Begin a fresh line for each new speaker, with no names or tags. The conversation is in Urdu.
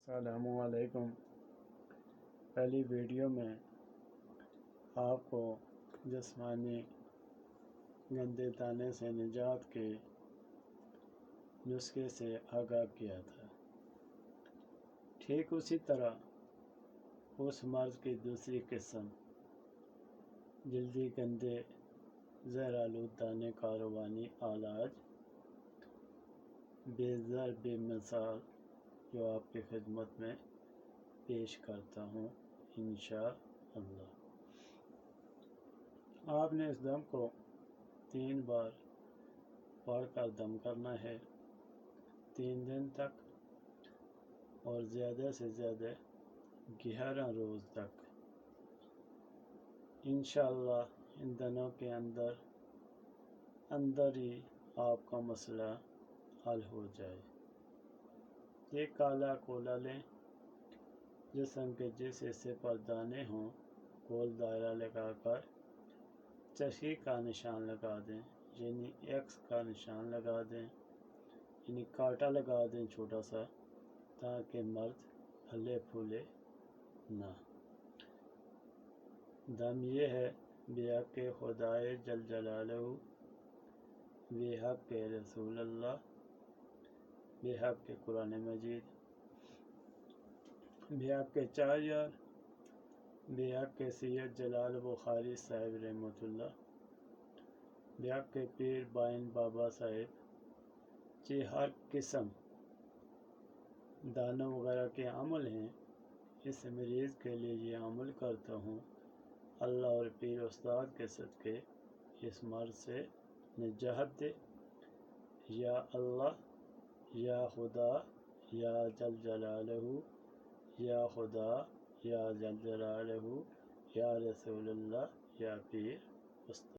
السلام علیکم۔ پہلی ویڈیو میں آپ کو جسمانی گندے دانے سے نجات کے نسخے سے آگاہ کیا تھا۔ ٹھیک اسی طرح اس مرض کی دوسری قسم جلدی گندے زہرآلود دانے کا روانی علاج بے ضرب مثال جو آپ کی خدمت میں پیش کرتا ہوں انشاءاللہ۔ آپ نے اس دم کو 3 بار پڑھ کر دم کرنا ہے 3 دن تک اور زیادہ سے زیادہ 11 روز تک۔ انشاءاللہ ان دنوں کے اندر ہی آپ کا مسئلہ حل ہو جائے۔ یہ کالا کولا لیں، جسم کے جس حصے پر دانے ہوں گول دائرہ لگا کر چرخی کا نشان لگا دیں، یعنی ایکس کا نشان لگا دیں، یعنی کانٹا لگا دیں چھوٹا سا، تاکہ مرد پھلے پھولے نہ۔ دم یہ ہے بحق خدائے جل جلالہ، بحق رسول اللہ، بحق قرآن مجید، بحق 4 یار، بحق سید جلال بخاری صاحب رحمۃ اللہ، بحق پیر بائن بابا صاحب۔ یہ ہر قسم دانوں وغیرہ کے عمل ہیں، اس مریض کے لیے یہ عمل کرتا ہوں، اللہ اور پیر استاد کے صدقے اس مرض سے نجات دے، یا اللہ، یا خدا، یا جل جلالہ، یا خدا، یا جل جلالہ، یا رسول اللہ، یا پیر استاد۔